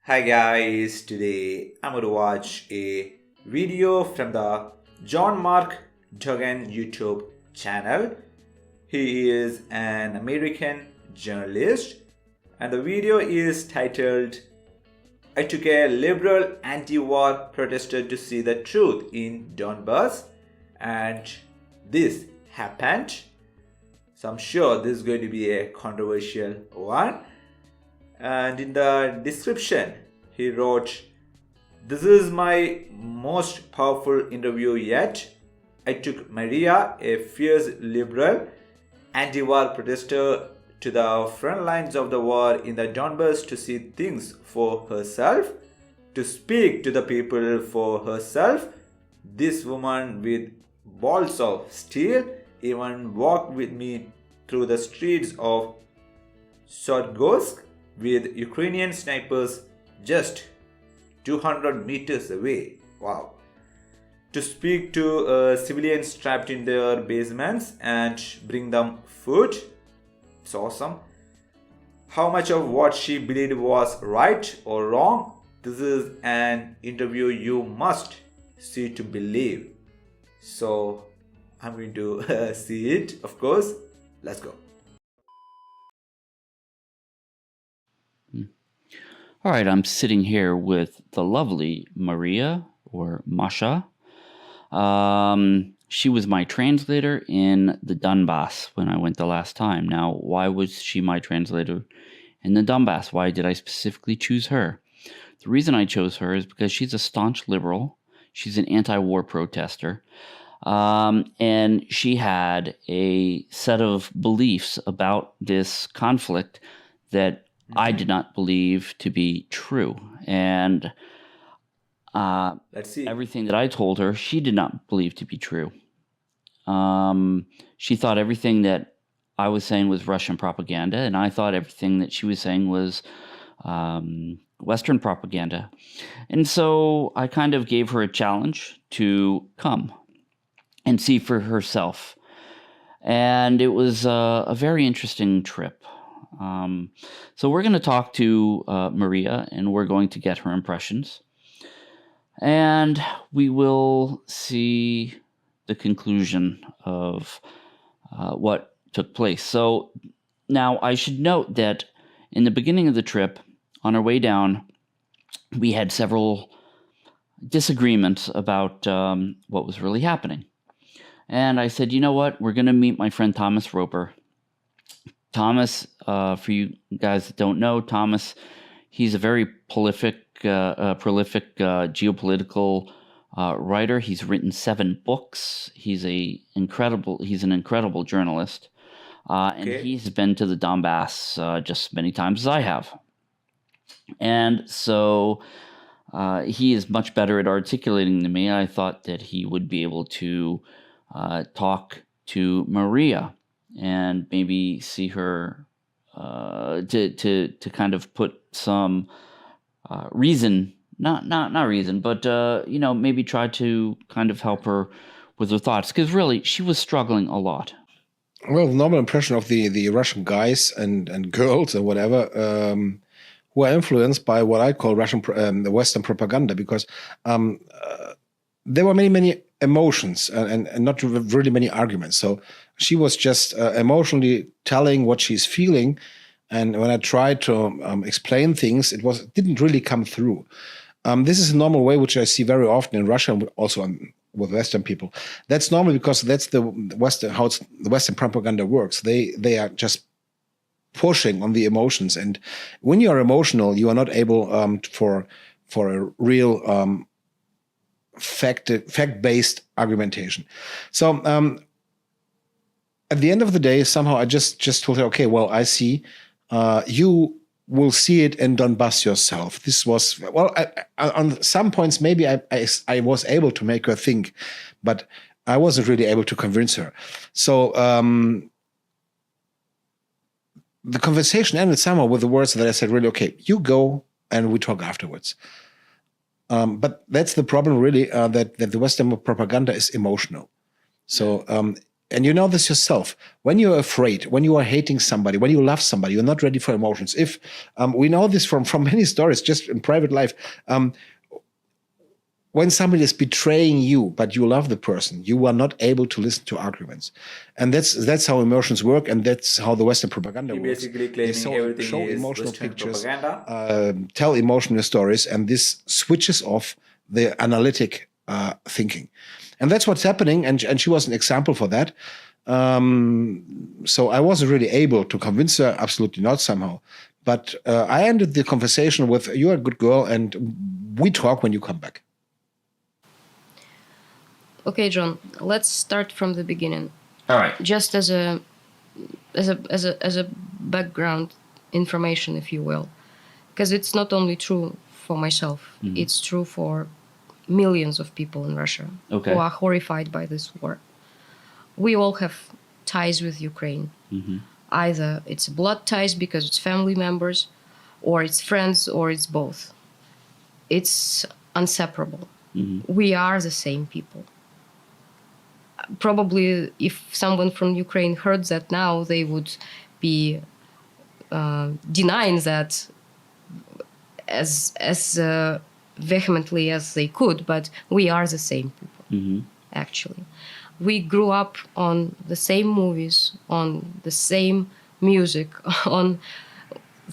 Hi guys, today I'm going to watch a video from the John Mark Dougan YouTube channel. He is an American journalist and the video is titled I took a liberal anti-war protester to see the truth in Donbass and this happened. So I'm sure this is going to be a controversial one. And in the description he wrote, "This is my most powerful interview yet. I took Maria, a fierce liberal anti-war protester, to the front lines of the war in the Donbass to see things for herself, to speak to the people for herself. This woman with balls of steel even walked with me through the streets of Svyatogorsk with Ukrainian snipers just 200 meters away. Wow. To speak to civilians trapped in their basements and bring them food. It's awesome. How much of what she believed was right or wrong? This is an interview you must see to believe." So I'm going to see it, of course. Let's go. All right, I'm sitting here with the lovely Maria, or Masha. She was my translator in the Donbass when I went the last time. Now, why was she my translator in the Donbass? Why did I specifically choose her? The reason I chose her is because she's a staunch liberal. She's an anti-war protester. And she had a set of beliefs about this conflict that I did not believe to be true. And Let's see. everything that I told her, she did not believe to be true. She thought everything that I was saying was Russian propaganda, and I thought everything that she was saying was Western propaganda. And so I kind of gave her a challenge to come and see for herself. And it was a very interesting trip. So we're going to talk to Maria, and we're going to get her impressions. And we will see the conclusion of what took place. So now I should note that in the beginning of the trip, on our way down, we had several disagreements about what was really happening. And I said, you know what? We're going to meet my friend Thomas Roper. Thomas, for you guys that don't know, Thomas, he's a very prolific geopolitical writer. He's written 7 books. He's an incredible journalist, and he's been to the Donbass just as many times as I have. And so he is much better at articulating than me. I thought that he would be able to talk to Maria and maybe see her to kind of put some reason, not reason, but maybe try to kind of help her with her thoughts, because really she was struggling a lot. Well, the normal impression of the Russian guys and girls or whatever who are influenced by what I call the Western propaganda, because there were many emotions and not really many arguments. So she was just emotionally telling what she's feeling, and when I tried to explain things, it didn't really come through. This is a normal way, which I see very often in Russia, and also with Western people. That's normal because that's the Western propaganda works. They are just pushing on the emotions, and when you are emotional, you are not able for a real fact-based argumentation. So at the end of the day, somehow I just told her, okay, well, I see. You will see it in Donbass yourself. This was, well, on some points, maybe I was able to make her think, but I wasn't really able to convince her. So the conversation ended somehow with the words that I said, really, okay, you go and we talk afterwards. But that's the problem, really, that the Western propaganda is emotional. So and you know this yourself, when you're afraid, when you are hating somebody, when you love somebody, you're not ready for emotions. If we know this from many stories, just in private life, when somebody is betraying you, but you love the person, you are not able to listen to arguments. And that's how emotions work, and that's how the Western propaganda You're works. basically They claiming everything show is emotional Western pictures, propaganda. tell emotional stories, and this switches off the analytic thinking. And that's what's happening, and she was an example for that. So I wasn't really able to convince her, absolutely not somehow. But I ended the conversation with, "You're a good girl, and we talk when you come back." Okay, John, let's start from the beginning. All right. Just as a background information, if you will, because it's not only true for myself, it's true for millions of people in Russia who are horrified by this war. We all have ties with Ukraine. Either it's blood ties because it's family members, or it's friends, or it's both. It's inseparable. We are the same people. Probably if someone from Ukraine heard that now, they would be denying that as vehemently as they could, but we are the same people, actually. We grew up on the same movies, on the same music, on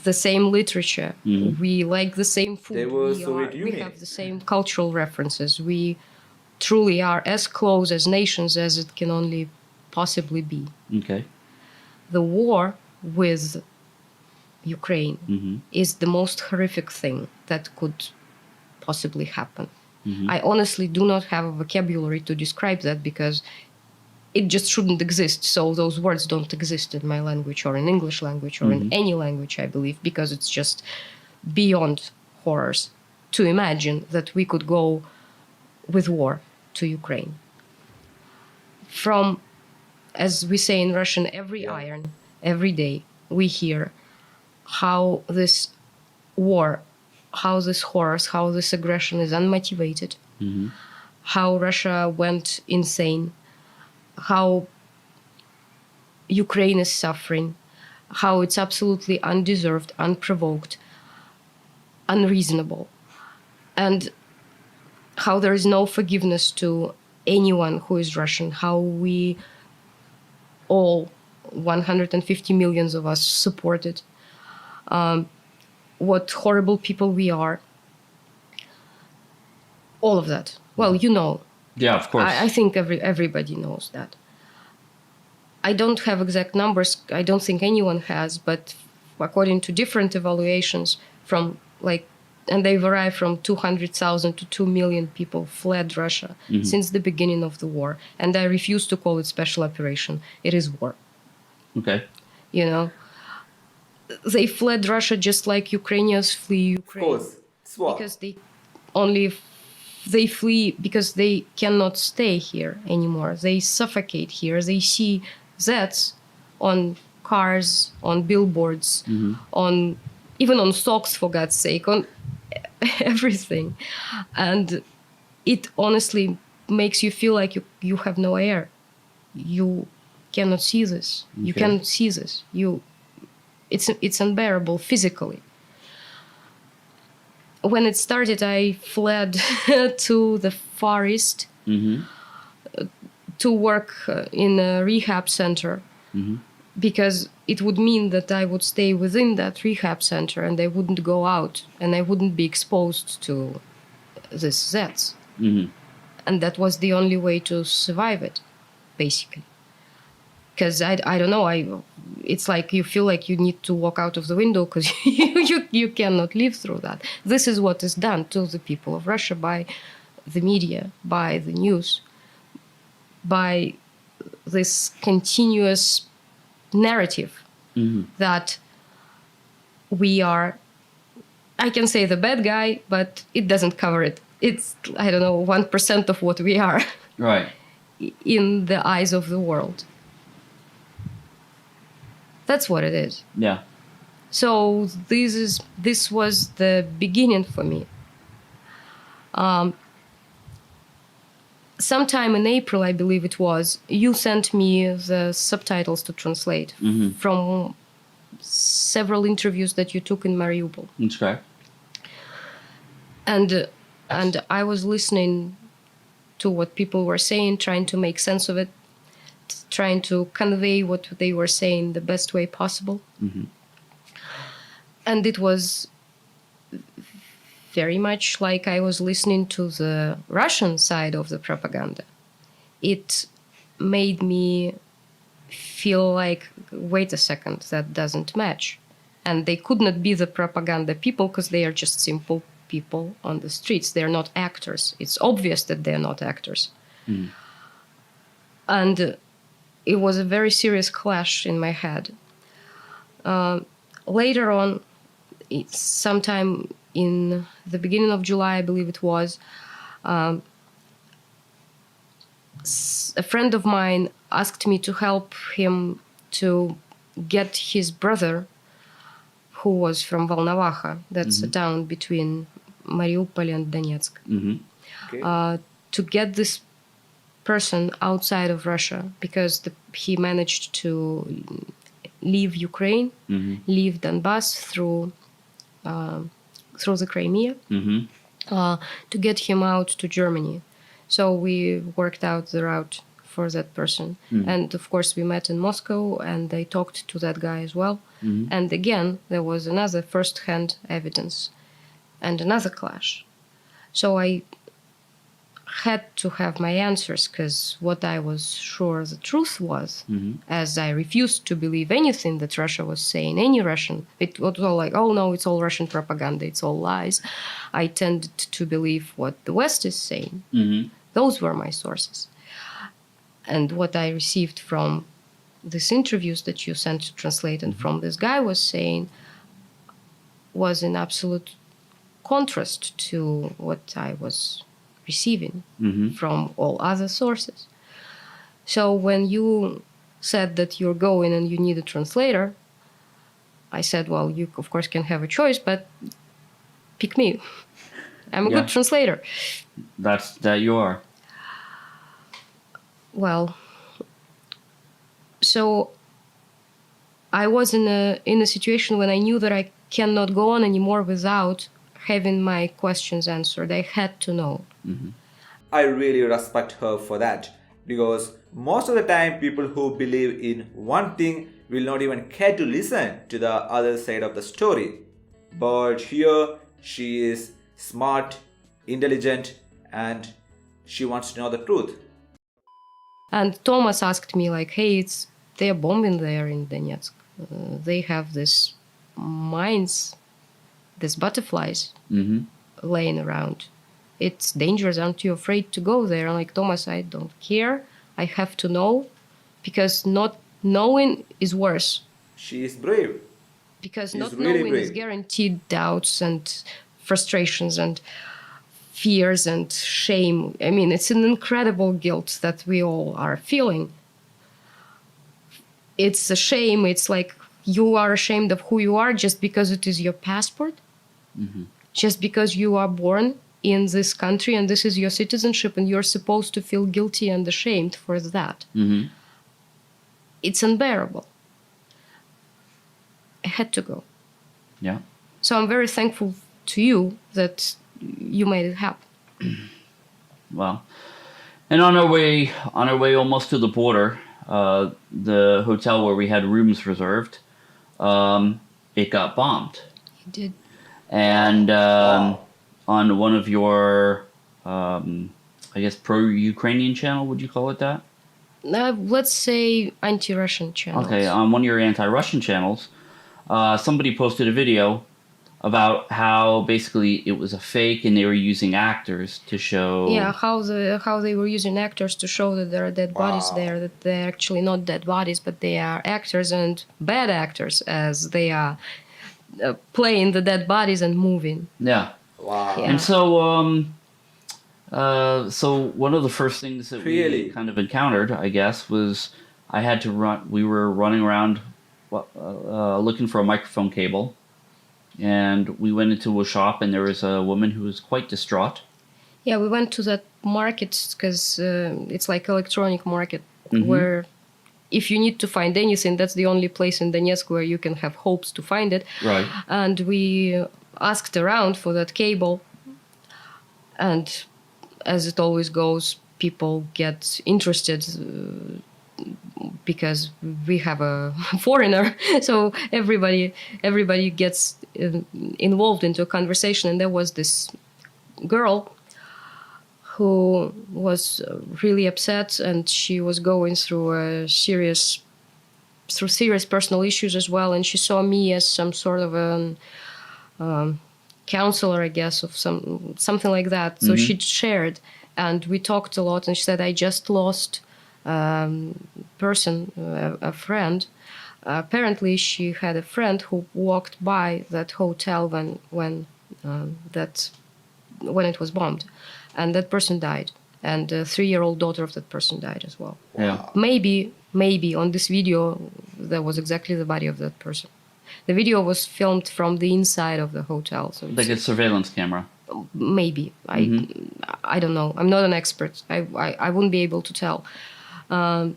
the same literature. We like the same food. They were we Soviet we Union. have the same cultural references. We truly are as close as nations as it can only possibly be. Okay. The war with Ukraine is the most horrific thing that could possibly happen. I honestly do not have a vocabulary to describe that because it just shouldn't exist. So those words don't exist in my language or in English language or in any language, I believe, because it's just beyond horrors to imagine that we could go with war to Ukraine. From, as we say in Russian, every iron, every day, we hear how this war, how this horrors, how this aggression is unmotivated, how Russia went insane, how Ukraine is suffering, how it's absolutely undeserved, unprovoked, unreasonable, and how there is no forgiveness to anyone who is Russian, how we all, 150 million of us, support it, what horrible people we are, all of that. Well, you know. Yeah, of course. I think everybody knows that. I don't have exact numbers. I don't think anyone has, but according to different evaluations from and they vary from 200,000 to 2 million people fled Russia since the beginning of the war. And I refuse to call it special operation. It is war. Okay. You know, they fled Russia just like Ukrainians flee Ukraine. Of course. Swap. Because they flee because they cannot stay here anymore. They suffocate here. They see Zs on cars, on billboards, on even on socks, for God's sake, on everything. And it honestly makes you feel like you have no air. You cannot see this. Okay. You cannot see this. It's unbearable physically. When it started, I fled to the Far East to work in a rehab center because it would mean that I would stay within that rehab center and I wouldn't go out and I wouldn't be exposed to this Zs. And that was the only way to survive it, basically. Because I don't know, it's like you feel like you need to walk out of the window because you cannot live through that. This is what is done to the people of Russia by the media, by the news, by this continuous narrative that we are, I can say the bad guy, but it doesn't cover it. It's, I don't know, 1% of what we are. Right. In the eyes of the world. That's what it is. Yeah. So this was the beginning for me. sometime in April, I believe it was, you sent me the subtitles to translate from several interviews that you took in Mariupol. That's correct. And I was listening to what people were saying, trying to make sense of it, trying to convey what they were saying the best way possible. And it was very much like I was listening to the Russian side of the propaganda. It made me feel like, wait a second, that doesn't match. And they could not be the propaganda people because they are just simple people on the streets. They're not actors. It's obvious that they're not actors. And it was a very serious clash in my head. Later on, sometime in the beginning of July, I believe it was, a friend of mine asked me to help him to get his brother, who was from Volnovakha, that's a town between Mariupol and Donetsk, to get this person outside of Russia, because he managed to leave Ukraine, leave Donbass through the Crimea, to get him out to Germany. So we worked out the route for that person. And of course, we met in Moscow, and I talked to that guy as well. And again, there was another first-hand evidence and another clash. So I had to have my answers, because what I was sure the truth was, as I refused to believe anything that Russia was saying, any Russian, it was all like, oh no, it's all Russian propaganda, it's all lies. I tended to believe what the West is saying. Those were my sources. And what I received from these interviews that you sent to translate and from this guy was saying was in absolute contrast to what I was receiving from all other sources. So when you said that you're going and you need a translator, I said, well, you of course can have a choice, but pick me. I'm a good translator. That you are. Well, so I was in a situation when I knew that I cannot go on anymore without having my questions answered. I had to know. I really respect her for that, because most of the time people who believe in one thing will not even care to listen to the other side of the story. But here she is smart, intelligent, and she wants to know the truth. And Thomas asked me, like, hey, they're bombing there in Donetsk. They have these mines, these butterflies laying around. It's dangerous. Aren't you afraid to go there? I'm like, Thomas, I don't care. I have to know, because not knowing is worse. She is brave. Because She's not really knowing is brave. guaranteed doubts and frustrations and fears and shame. I mean, it's an incredible guilt that we all are feeling. It's a shame. It's like you are ashamed of who you are just because it is your passport, just because you are born in this country and this is your citizenship, and you're supposed to feel guilty and ashamed for that. It's unbearable. I had to go. Yeah. So I'm very thankful to you that you made it happen. Well, and on our way almost to the border, the hotel where we had rooms reserved, it got bombed. You did. And on one of your, I guess, pro-Ukrainian channel, would you call it that? Let's say anti-Russian channels. Okay, on one of your anti-Russian channels, somebody posted a video about how basically it was a fake and they were using actors to show... Yeah, how they were using actors to show that there are dead bodies there, that they're actually not dead bodies, but they are actors, and bad actors, as they are playing the dead bodies and moving. Yeah. Wow. Yeah. And so, so one of the first things that Really? we kind of encountered, I guess, was we were running around looking for a microphone cable. And we went into a shop, and there was a woman who was quite distraught. Yeah, we went to that market because it's like electronic market where if you need to find anything, that's the only place in Donetsk where you can have hopes to find it. Right. And we asked around for that cable. And as it always goes, people get interested because we have a foreigner. So everybody gets involved into a conversation. And there was this girl who was really upset, and she was going through serious personal issues as well. And she saw me as some sort of a counselor, I guess, of something like that. So she shared, and we talked a lot. And she said, "I just lost person, a friend. Apparently, she had a friend who walked by that hotel when it was bombed, and that person died, and the 3-year-old daughter of that person died as well. Yeah. Maybe on this video there was exactly the body of that person. The video was filmed from the inside of the hotel, so Like a surveillance camera. maybe I don't know. I'm not an expert. I wouldn't be able to tell. And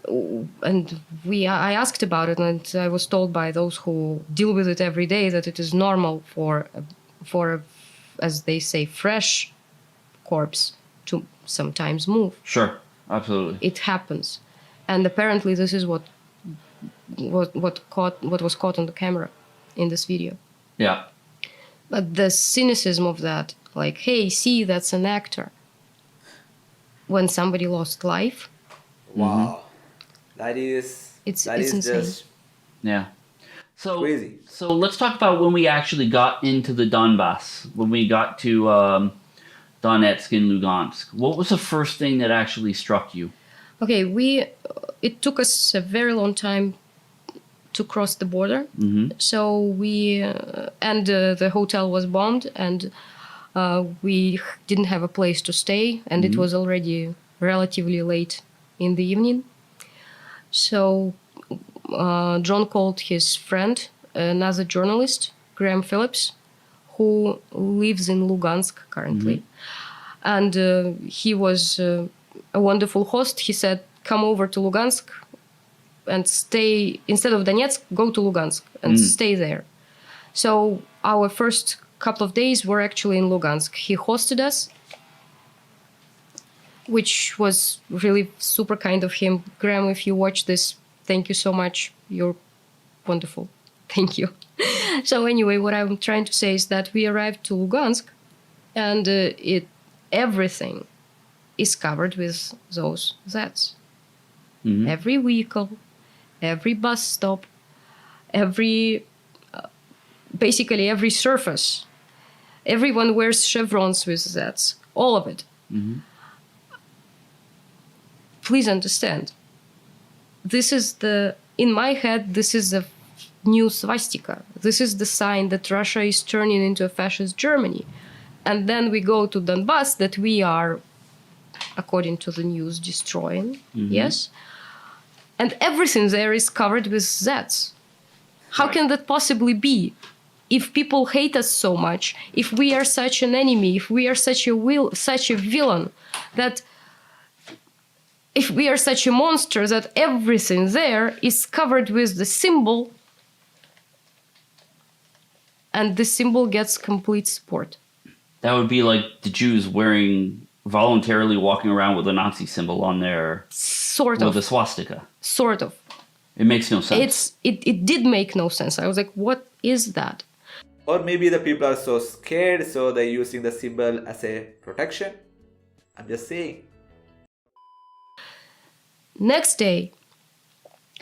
I asked about it, and I was told by those who deal with it every day that it is normal for as they say, fresh corpse to sometimes move. Sure, absolutely. It happens, and apparently this is what was caught on the camera in this video. Yeah. But the cynicism of that, like, hey, see, that's an actor. When somebody lost life. Wow. That is insane. just Yeah. So crazy. So let's talk about when we actually got into the Donbass, when we got to Donetsk and Lugansk. What was the first thing that actually struck you? Okay, it took us a very long time to cross the border. So the hotel was bombed, and we didn't have a place to stay, and it was already relatively late in the evening. So John called his friend, another journalist, Graham Phillips, who lives in Lugansk currently. And he was a wonderful host. He said, come over to Lugansk and stay, instead of Donetsk, go to Lugansk and stay there. So our first couple of days were actually in Lugansk. He hosted us, which was really super kind of him. Graham, if you watch this, thank you so much. You're wonderful. Thank you. So anyway, what I'm trying to say is that we arrived to Lugansk, and everything is covered with those Zs. Every vehicle, every bus stop, basically every surface, everyone wears chevrons with Zs. All of it. Please understand, in my head, this is a new swastika. This is the sign that Russia is turning into a fascist Germany. And then we go to Donbass, that we are, according to the news, destroying. Yes? And everything there is covered with Zs. How can that possibly be? If people hate us so much, if we are such an enemy, if we are such a villain, that if we are such a monster, that everything there is covered with the symbol, and the symbol gets complete support. That would be like the Jews voluntarily walking around with a Nazi symbol on their... With a swastika. Sort of. It makes no sense. It did make no sense. I was like, what is that? Or maybe the people are so scared, so they're using the symbol as a protection. I'm just saying. Next day,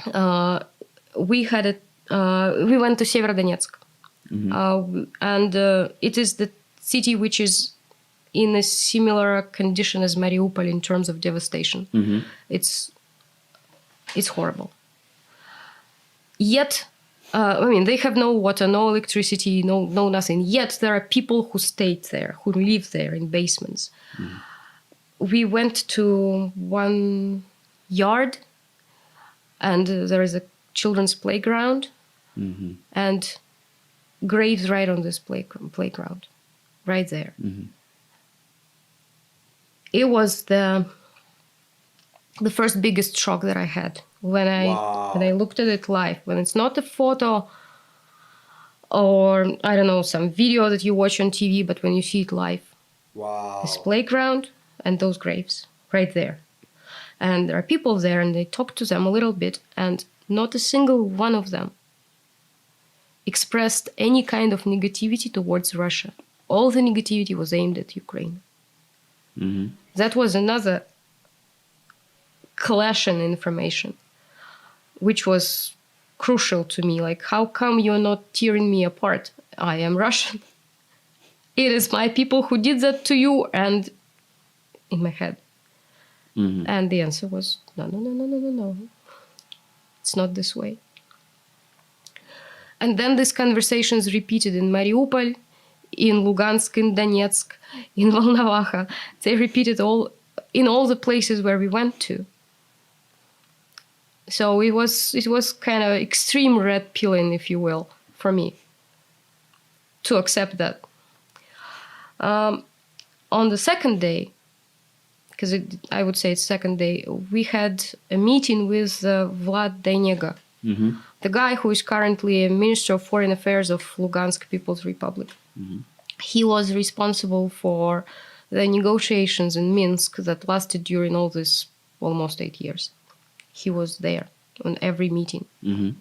we went to Svyatogorsk, and it is the city which is in a similar condition as Mariupol in terms of devastation. It's horrible. Yet, they have no water, no electricity, no nothing. Yet there are people who stayed there, who live there in basements. We went to one yard, and there is a children's playground, and graves right on this playground, right there. it was the first biggest shock that I had when I looked at it live. When it's not a photo or, I don't know, some video that you watch on TV, but when you see it live. Wow. This playground and those graves right there. And there are people there, and they talk to them a little bit, and not a single one of them expressed any kind of negativity towards Russia. All the negativity was aimed at Ukraine. Mm-hmm. That was another clash in information, which was crucial to me. Like, how come you're not tearing me apart? I am Russian. It is my people who did that to you, and in my head. Mm-hmm. And the answer was, no. It's not this way. And then these conversations repeated in Mariupol, in Lugansk, in Donetsk, in Volnovakha. They repeated in all the places where we went to. So it was kind of extreme red pilling, if you will, for me to accept that. On the second day, because I would say it's second day, we had a meeting with Vlad Dainega, Mm-hmm. the guy who is currently a Minister of Foreign Affairs of Lugansk People's Republic. Mm-hmm. He was responsible for the negotiations in Minsk that lasted during all this almost 8 years. He was there on every meeting. Mm-hmm.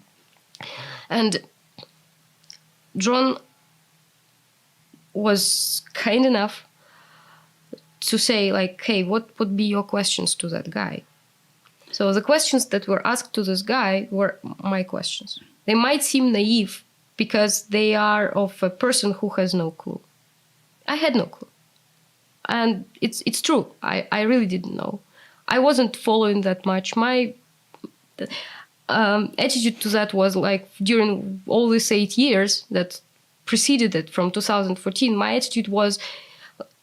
And John was kind enough to say, like, hey, what would be your questions to that guy? So the questions that were asked to this guy were my questions. They might seem naive because they are of a person who has no clue. I had no clue. And it's true. I really didn't know. I wasn't following that much. My attitude to that was like, during all these 8 years that preceded it from 2014, my attitude was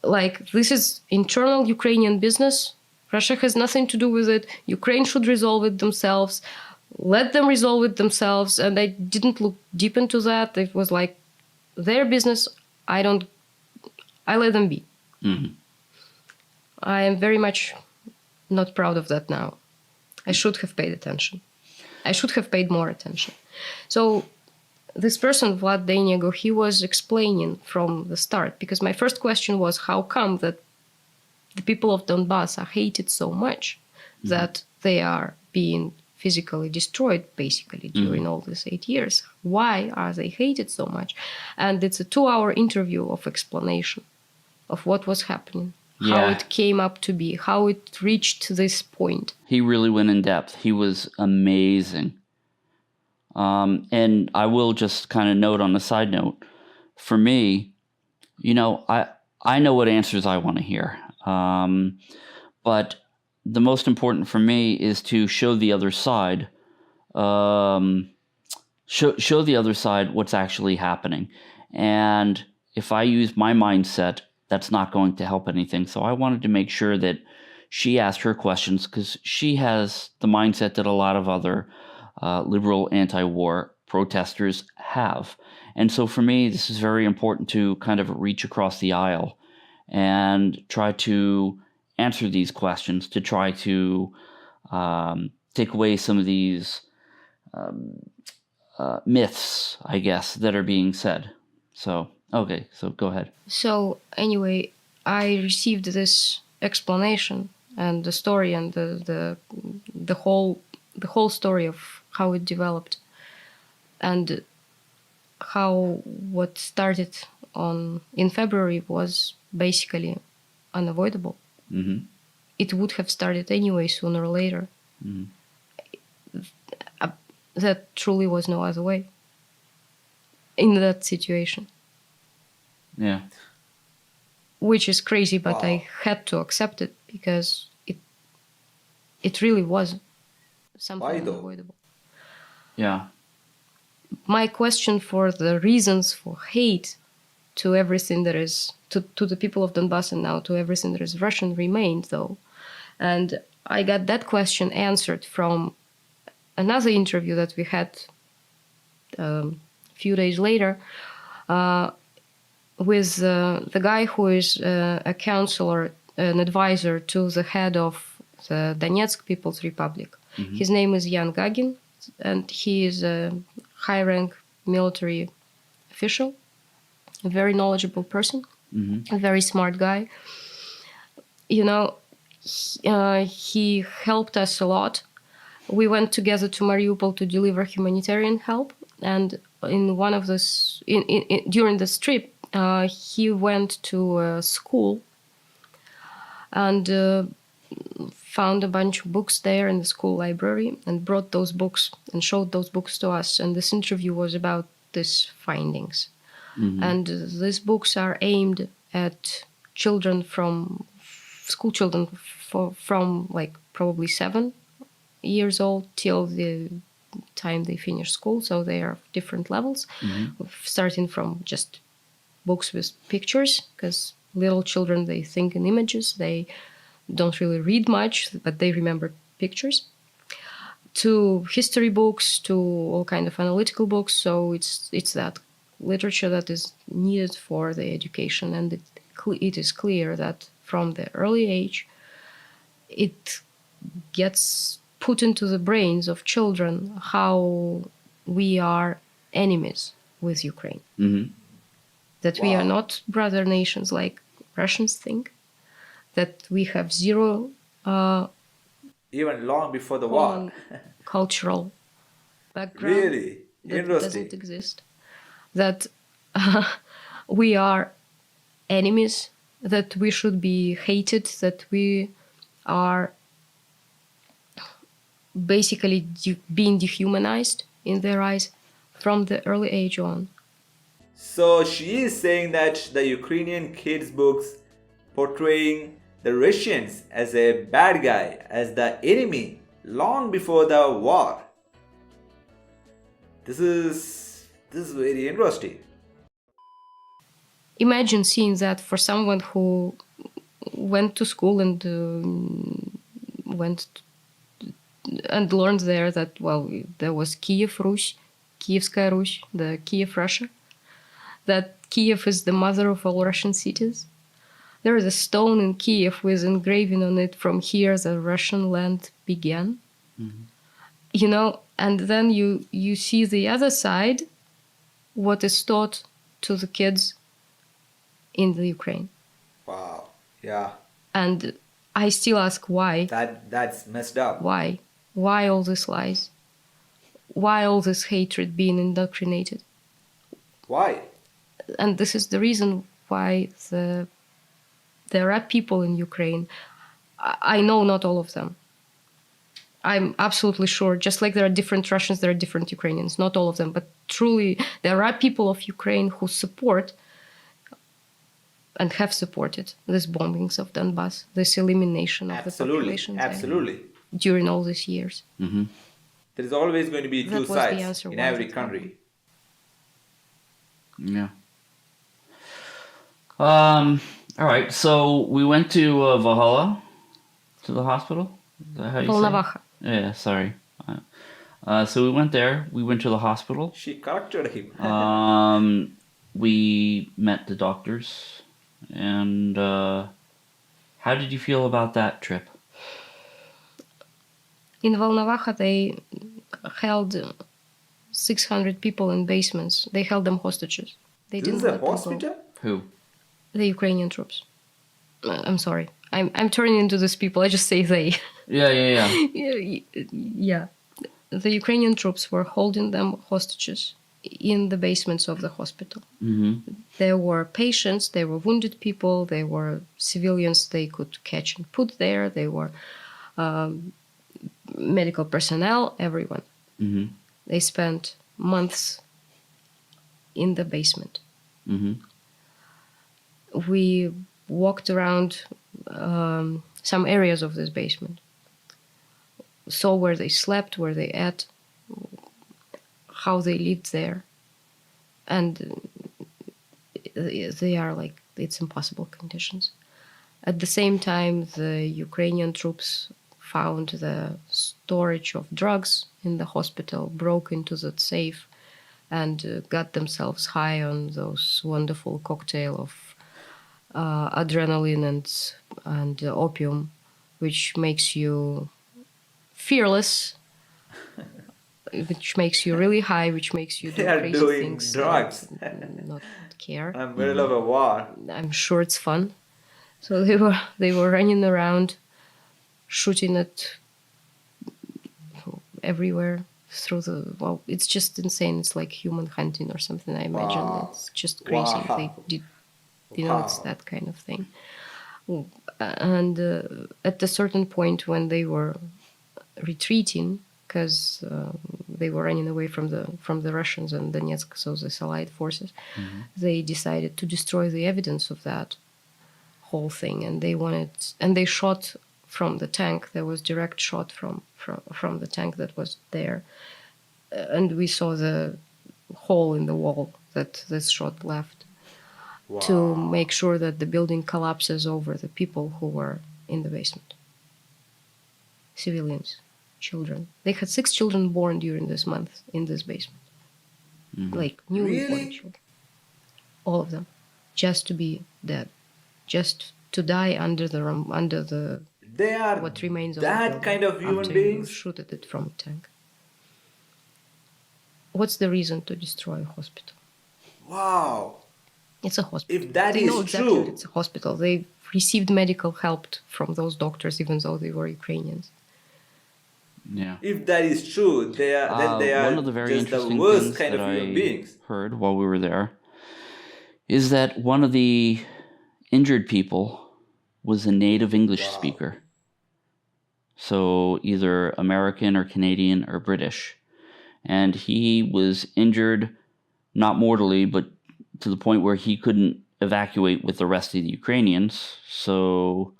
like, this is internal Ukrainian business. Russia has nothing to do with it. Ukraine should resolve it themselves. Let them resolve it themselves. And I didn't look deep into that. It was like their business. I let them be. Mm-hmm. I am very much not proud of that now. I should have paid attention. I should have paid more attention. So this person, Vlad Dainega, he was explaining from the start, because my first question was, how come that the people of Donbass are hated so much that they are being physically destroyed, basically, during all these 8 years? Why are they hated so much? And it's a 2-hour interview of explanation of what was happening, how it came up to be, how it reached this point. He really went in depth. He was amazing. And I will just kind of note on a side note, for me, I know what answers I want to hear. But the most important for me is to show the other side, show the other side what's actually happening. And if I use my mindset, that's not going to help anything. So I wanted to make sure that she asked her questions, because she has the mindset that a lot of other liberal anti-war protesters have. And so for me, this is very important to kind of reach across the aisle and try to answer these questions, to try to take away some of these myths, I guess, that are being said. So, okay, so go ahead. So anyway, I received this explanation and the story and the whole story of how it developed, and how what started in February was basically unavoidable. Mm-hmm. It would have started anyway, sooner or later. Mm-hmm. That truly was no other way in that situation. Yeah. Which is crazy, but I had to accept it because it really was something unavoidable. Yeah. My question for the reasons for hate to everything that is, to the people of Donbass and now to everything that is Russian remained, though. And I got that question answered from another interview that we had a few days later with the guy who is a counselor an advisor to the head of the Donetsk People's Republic. His name is Jan Gagin, and he is a high-rank military official, a very knowledgeable person, a very smart guy. You know, he helped us a lot. We went together to Mariupol to deliver humanitarian help, and in one of this, during this trip, he went to a school and found a bunch of books there in the school library and brought those books and showed those books to us. And this interview was about these findings. And these books are aimed at children school children from like probably 7 years old till the time they finish school. So they are different levels, starting from just books with pictures, because little children, they think in images, they don't really read much, but they remember pictures, to history books, to all kind of analytical books. So it's that literature that is needed for the education, and it is clear that from the early age it gets put into the brains of children how we are enemies with Ukraine. That we are not brother nations like Russians think, that we have zero Even long before the war. common cultural background. Really? That Interesting. doesn't exist. That we are enemies, that we should be hated, that we are basically being dehumanized in their eyes from the early age on. So she is saying that the Ukrainian kids' books portraying the Russians as a bad guy, as the enemy, long before the war. This is very interesting. Imagine seeing that for someone who went to school and went and learned there that, well, there was Kiev Rus, Kievskaya Rus, the Kiev Russia, that Kiev is the mother of all Russian cities. There is a stone in Kiev with engraving on it, "From here the Russian land began." You know, and then you see the other side, what is taught to the kids in the Ukraine. Wow. Yeah. And I still ask why. That's messed up. Why? Why all these lies? Why all this hatred being indoctrinated? Why? And this is the reason why there are people in Ukraine. I know not all of them. I'm absolutely sure, just like there are different Russians, there are different Ukrainians, not all of them, but truly there are people of Ukraine who support and have supported these bombings of Donbass, this elimination of the population there Absolutely. during all these years. There is always going to be That two was the sides answer in why every that country. Yeah. All right. So we went to Valhalla, to the hospital. Is that how you say it? Volnovakha. Yeah. Sorry. So we went there. We went to the hospital. She corrected him. We met the doctors. And how did you feel about that trip? In Volnovakha, they held 600 people in basements. They held them hostages. They This didn't is a let them go. hospital? Who? The Ukrainian troops. I'm sorry. I'm turning into these people. I just say they. Yeah. Yeah. The Ukrainian troops were holding them hostages in the basements of the hospital. There were patients, there were wounded people, there were civilians they could catch and put there, there were medical personnel, everyone. They spent months in the basement. We walked around some areas of this basement, saw where they slept, where they ate, how they lived there. And they are like, it's impossible conditions. At the same time, the Ukrainian troops found the storage of drugs in the hospital, broke into that safe, and got themselves high on those wonderful cocktail of adrenaline and opium, which makes you fearless, which makes you really high, which makes you do They are crazy doing things drugs and not care. in the middle of a war. I'm sure it's fun. So they were running around, shooting at everywhere through the. Well, it's just insane. It's like human hunting or something. I imagine Wow. it's just crazy. Wow. They did, it's Wow. that kind of thing. And at a certain point when they were retreating, because they were running away from the Russians and Donetsk, so the Allied forces, they decided to destroy the evidence of that whole thing, and they shot from the tank. There was direct shot from the tank that was there, and we saw the hole in the wall that this shot left to make sure that the building collapses over the people who were in the basement. Civilians, children. They had 6 children born during this month in this basement. Like newly born Really? children. All of them. Just to be dead. Just to die under the They are what remains of the that building kind of human after beings? you shoot at it from a tank. What's the reason to destroy a hospital? Wow. It's a hospital. If that they is know exactly true- that it's a hospital. They received medical help from those doctors, even though they were Ukrainians. Yeah. If that is true, then they are One of the very just the interesting worst things kind that of human I beings. heard while we were there is that one of the injured people was a native English speaker. So either American or Canadian or British. And he was injured, not mortally, but to the point where he couldn't evacuate with the rest of the Ukrainians. So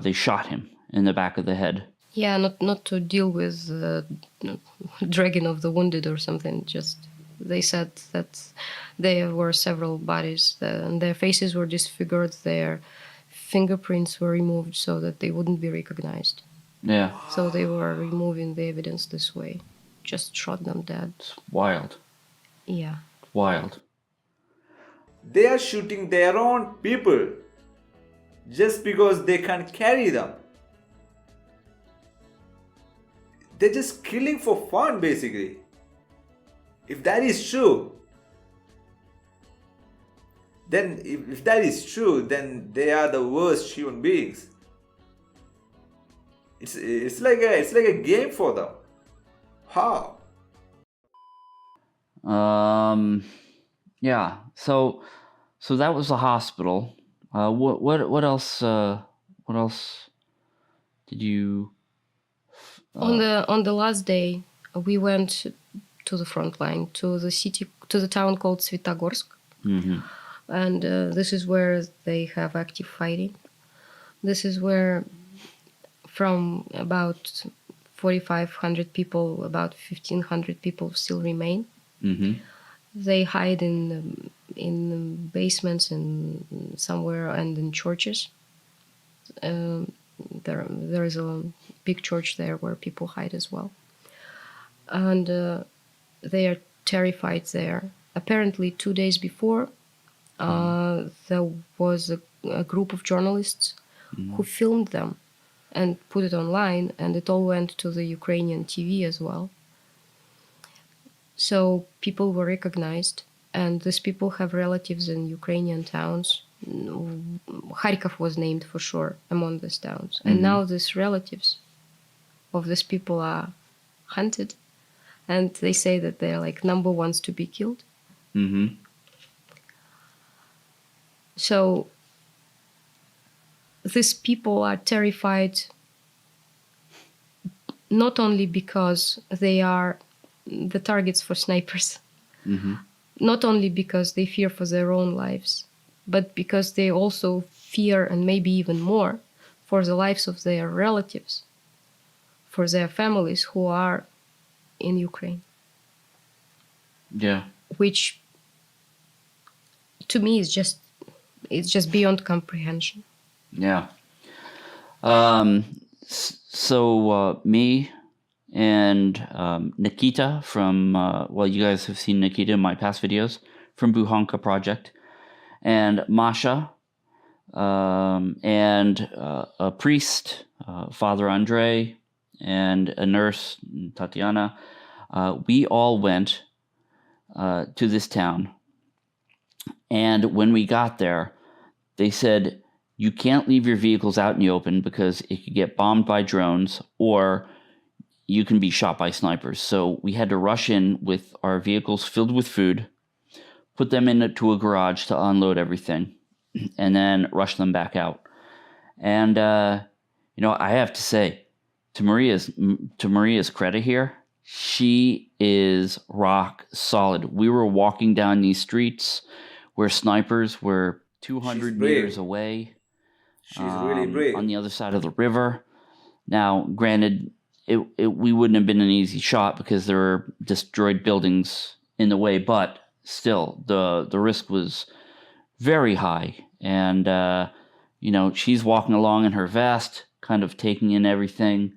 they shot him in the back of the head. Yeah, not to deal with dragging of the wounded or something. Just they said that there were several bodies and their faces were disfigured, their fingerprints were removed so that they wouldn't be recognized. Yeah. So they were removing the evidence this way. Just shot them dead. It's wild. Yeah. Wild. They are shooting their own people just because they can't carry them. They're just killing for fun, basically. If that is true, then if that is true, then they are the worst human beings. It's like a game for them. How? Yeah. So that was the hospital. What else? What else did you? On the last day, we went to the front line, to the town called Svyatogorsk, and this is where they have active fighting. This is where, from about 4,500 people, about 1,500 people still remain. They hide in basements and somewhere and in churches. There is a big church there where people hide as well, and they are terrified there. Apparently, 2 days before, there was a group of journalists who filmed them and put it online, and it all went to the Ukrainian TV as well. So people were recognized, and these people have relatives in Ukrainian towns. Kharkov was named for sure among these towns. And now these relatives of these people are hunted, and they say that they're like number ones to be killed. So these people are terrified not only because they are the targets for snipers, not only because they fear for their own lives, but because they also fear, and maybe even more, for the lives of their relatives, for their families who are in Ukraine. Yeah. Which, to me, is just beyond comprehension. Yeah. So me and Nikita from, well, you guys have seen Nikita in my past videos from Buhanka Project. and Masha, and a priest, Father Andre, and a nurse, Tatiana. We all went to this town. And when we got there, they said, you can't leave your vehicles out in the open because it could get bombed by drones or you can be shot by snipers. So we had to rush in with our vehicles filled with food, put them into a garage to unload everything, and then rush them back out. And, I have to say, to Maria's credit here, she is rock solid. We were walking down these streets where snipers were 200 meters away. She's really brave. On the other side of the river. Now, granted, we wouldn't have been an easy shot because there were destroyed buildings in the way, but still, the risk was very high. And, she's walking along in her vest, kind of taking in everything.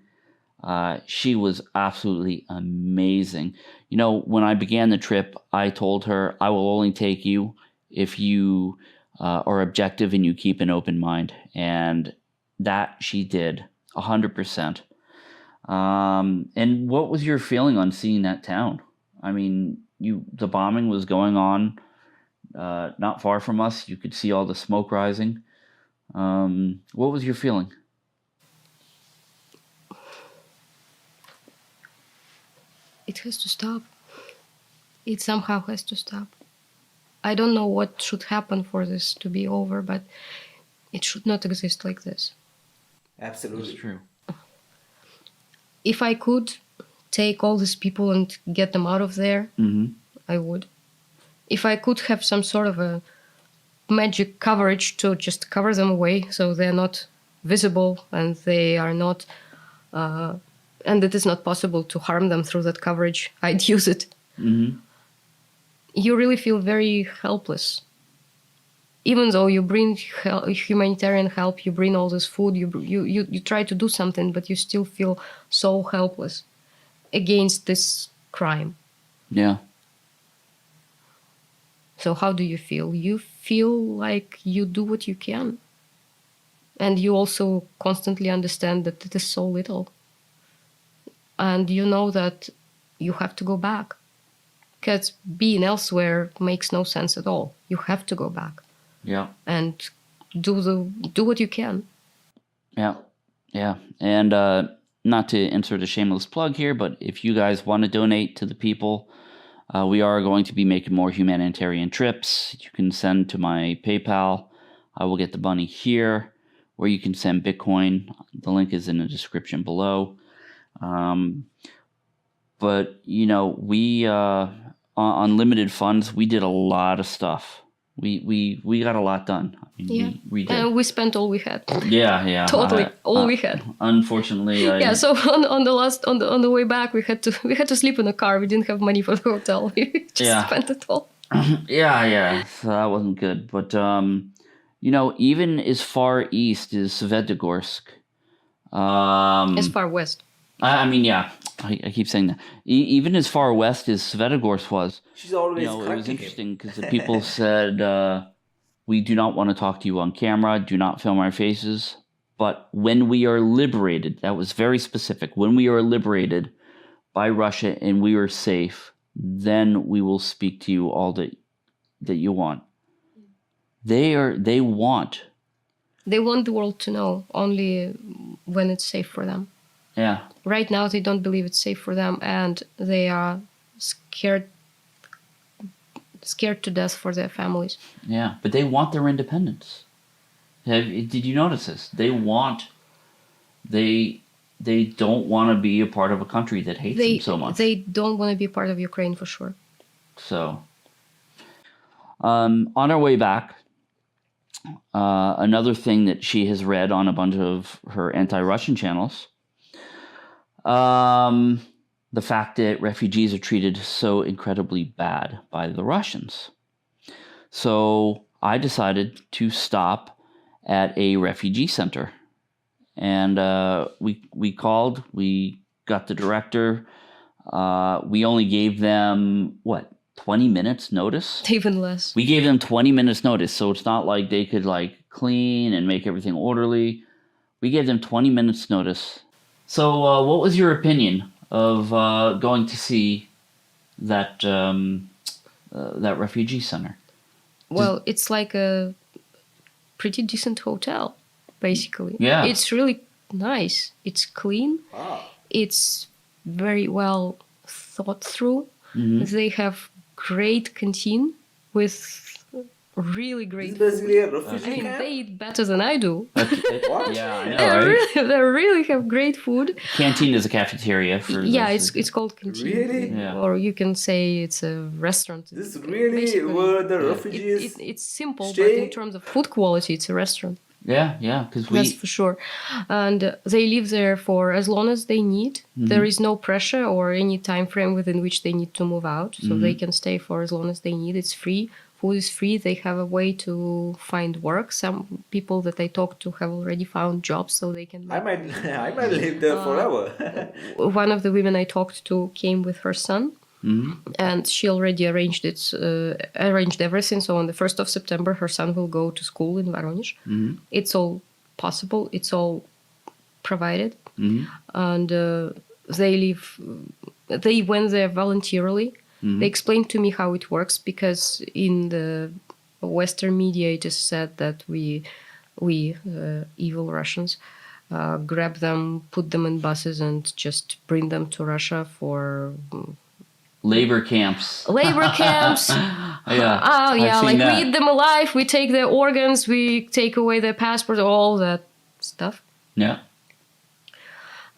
She was absolutely amazing. When I began the trip, I told her, I will only take you if you are objective and you keep an open mind. And that she did, 100%. And what was your feeling on seeing that town? I mean, the bombing was going on not far from us. You could see all the smoke rising. What was your feeling? It has to stop. It somehow has to stop. I don't know what should happen for this to be over, but it should not exist like this. Absolutely. That's true. If I could take all these people and get them out of there, I would. If I could have some sort of a magic coverage to just cover them away so they're not visible and they are not, and it is not possible to harm them through that coverage, I'd use it. You really feel very helpless. Even though you bring humanitarian help, you bring all this food, you try to do something, but you still feel so helpless against this crime. Yeah. So how do you feel? You feel like you do what you can. And you also constantly understand that it is so little. And you know that you have to go back. Because being elsewhere makes no sense at all. You have to go back. Yeah. And do what you can. Yeah. Yeah. And not to insert a shameless plug here, but if you guys want to donate to the people, we are going to be making more humanitarian trips. You can send to my PayPal. I will get the money here, or you can send Bitcoin. The link is in the description below. But, we, on limited funds, we did a lot of stuff. We got a lot done. I mean, we did. And we spent all we had. Yeah. Totally, all we had. Unfortunately, So on the way back, we had to sleep in a car. We didn't have money for the hotel. We just spent it all. Yeah. So that wasn't good. But even as far east as Svyatogorsk. As far west. I keep saying that. Even as far west as Svyatogorsk was, She's always it was interesting because the people said, we do not want to talk to you on camera, do not film our faces. But when we are liberated, that was very specific, when we are liberated by Russia and we are safe, then we will speak to you all that you want. They want the world to know only when it's safe for them. Yeah. Right now, they don't believe it's safe for them, and they are scared to death for their families. Yeah, but they want their independence. Did you notice this? They don't want to be a part of a country that hates them so much. They don't want to be part of Ukraine for sure. So, on our way back, another thing that she has read on a bunch of her anti-Russian channels. The fact that refugees are treated so incredibly bad by the Russians. So I decided to stop at a refugee center. And we called, we got the director. We only gave them, 20 minutes notice? Even less. We gave them 20 minutes notice, so it's not like they could like clean and make everything orderly. We gave them 20 minutes notice. So what was your opinion of going to see that that refugee center? Well, it's like a pretty decent hotel, basically. Yeah. It's really nice. It's clean. Wow. It's very well thought through. They have great canteen with really great This is food. basically a refugee I mean, camp? they eat better than I do. What? Yeah, I know, They right? really have great food. Canteen is a cafeteria for Yeah, those it's called canteen. Really? Yeah. Or you can say it's a restaurant. This really Basically, were the refugees? it's simple, but stay? in terms of food quality, it's a restaurant. Yeah, because That's for sure. And they live there for as long as they need. There is no pressure or any time frame within which they need to move out. So they can stay for as long as they need. It's free. Food is free. They have a way to find work. Some people that I talked to have already found jobs, so they can. I might live there forever. One of the women I talked to came with her son. And she already arranged everything. So on the 1st of September, her son will go to school in Voronezh. It's all possible. It's all provided. And they went there voluntarily. They explained to me how it works, because in the Western media it is said that we evil Russians, grab them, put them in buses and just bring them to Russia for... labor camps. Labor camps. Yeah. Oh, yeah. I've seen Like that. we eat them alive. We take their organs. We take away their passport. All that stuff. Yeah.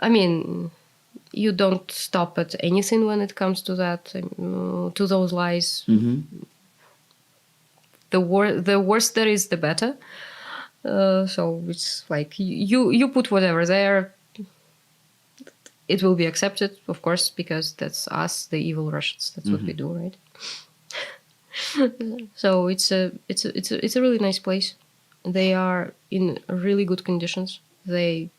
I mean, you don't stop at anything when it comes to that, to those lies. The worse there is, the better. So it's like you put whatever there. It will be accepted, of course, because that's us, the evil Russians. That's what we do, right? So it's a really nice place. They are in really good conditions. They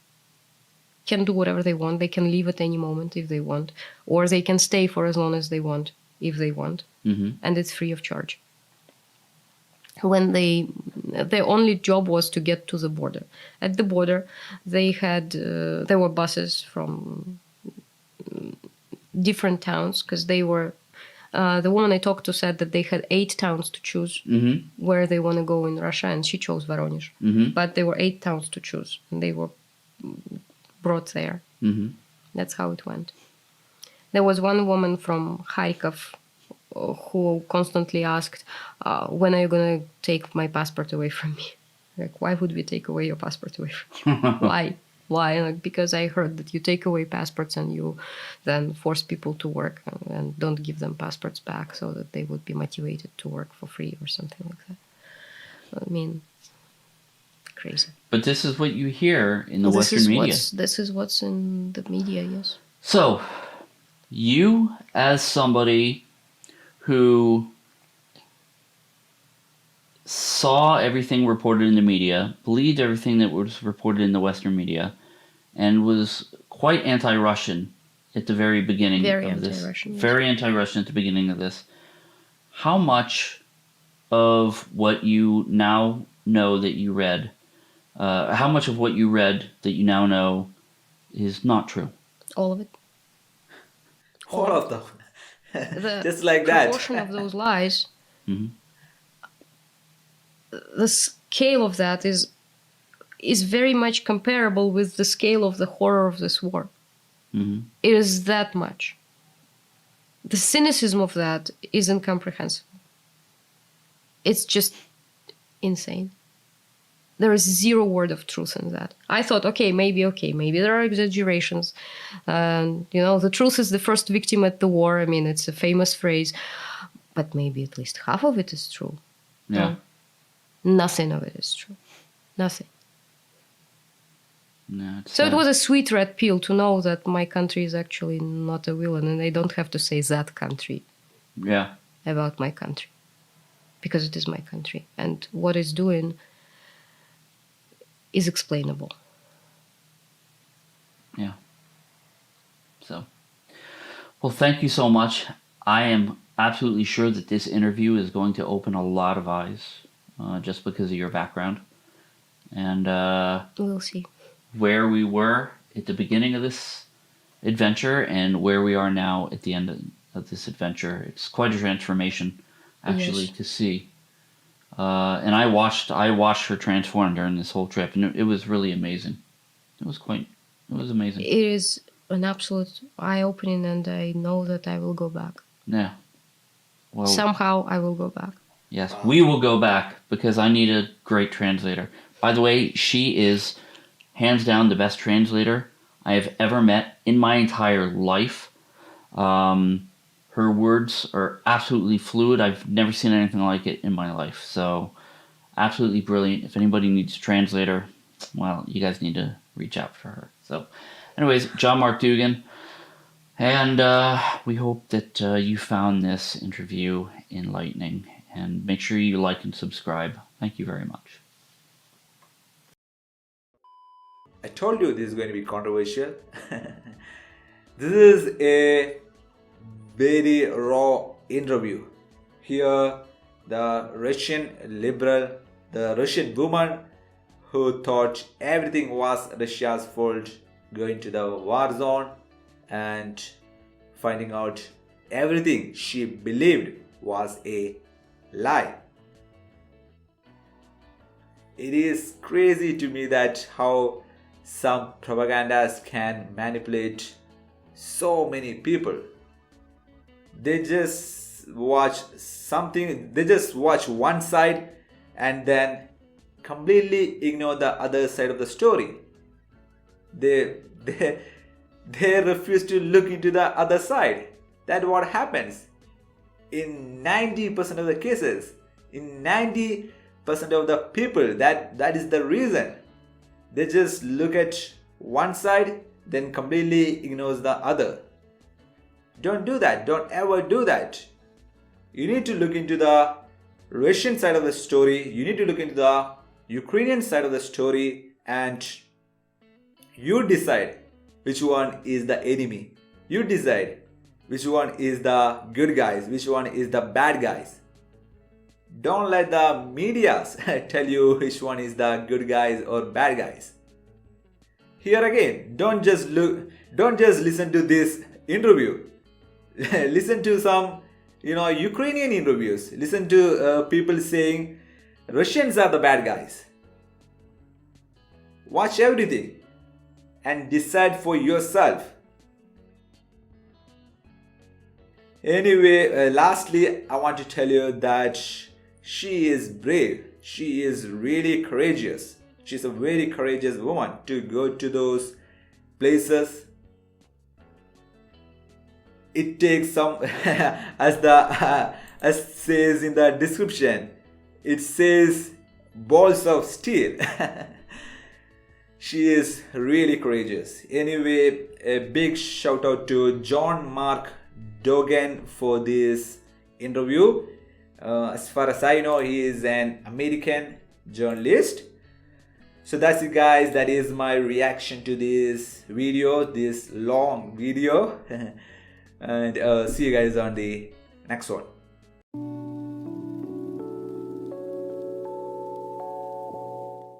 can do whatever they want. They can leave at any moment if they want, or they can stay for as long as they want if they want, and it's free of charge. When their only job was to get to the border. At the border, they had there were buses from different towns, because they were. The woman I talked to said that they had 8 towns to choose where they want to go in Russia, and she chose Voronezh. But there were 8 towns to choose, and they were brought there. That's how it went. There was one woman from Kharkov who constantly asked, when are you going to take my passport away from me? Like, why would we take away your passport away from you? Why? Like, because I heard that you take away passports and you then force people to work and don't give them passports back so that they would be motivated to work for free or something like that. I mean, crazy. But this is what you hear in the Western media. This is what's in the media, yes. So, you as somebody who saw everything reported in the media, believed everything that was reported in the Western media, and was quite anti-Russian at the very beginning of this. Yes. Very anti-Russian at the beginning of this. How much of what you now know that you read, how much of what you read that you now know is not true? All of it. All of them. The Just like that. proportion of those lies, the scale of that is very much comparable with the scale of the horror of this war. It is that much. The cynicism of that is incomprehensible. It's just insane. There is zero word of truth in that. I thought, maybe there are exaggerations. The truth is the first victim at the war. I mean, it's a famous phrase, but maybe at least half of it is true. Yeah. No, nothing of it is true. Nothing. No, So it was a sweet red pill to know that my country is actually not a villain, and I don't have to say that country about my country, because it is my country, and what it's doing is explainable. Yeah. So, well, thank you so much. I am absolutely sure that this interview is going to open a lot of eyes, just because of your background. And We'll see. where we were at the beginning of this adventure and where we are now at the end of this adventure. It's quite a transformation, actually, Yes. to see. And I watched her transform during this whole trip, and it was really amazing. It was amazing. It is an absolute eye-opening, and I know that I will go back. Yeah. Well, Somehow I will go back. yes, we will go back because I need a great translator. By the way, she is hands down the best translator I have ever met in my entire life. Her words are absolutely fluid. I've never seen anything like it in my life. So, absolutely brilliant. If anybody needs a translator, well, you guys need to reach out for her. So, anyways, John Mark Dougan. And we hope that you found this interview enlightening. And make sure you like and subscribe. Thank you very much. I told you this is going to be controversial. This is a very raw interview. Here, the Russian liberal, the Russian woman who thought everything was Russia's fault, going to the war zone and finding out everything she believed was a lie. It is crazy to me that how some propagandas can manipulate so many people. They just watch something, they just watch one side and then completely ignore the other side of the story. They refuse to look into the other side. That's what happens in 90% of the cases. In 90% of the people, that is the reason. They just look at one side, then completely ignores the other. Don't do that. Don't ever do that. You need to look into the Russian side of the story. You need to look into the Ukrainian side of the story, and you decide which one is the enemy. You decide which one is the good guys, which one is the bad guys. Don't let the media tell you which one is the good guys or bad guys. Here again, don't just listen to this interview. Listen to some, Ukrainian interviews. Listen to people saying Russians are the bad guys. Watch everything and decide for yourself. Anyway, lastly, I want to tell you that she is brave. She is really courageous. She's a very courageous woman to go to those places. It takes some, as says in the description, it says balls of steel. She is really courageous. Anyway, a big shout out to John Mark Dougan for this interview. As far as I know, he is an American journalist. So that's it, guys. That is my reaction to this video, this long video. And see you guys on the next one.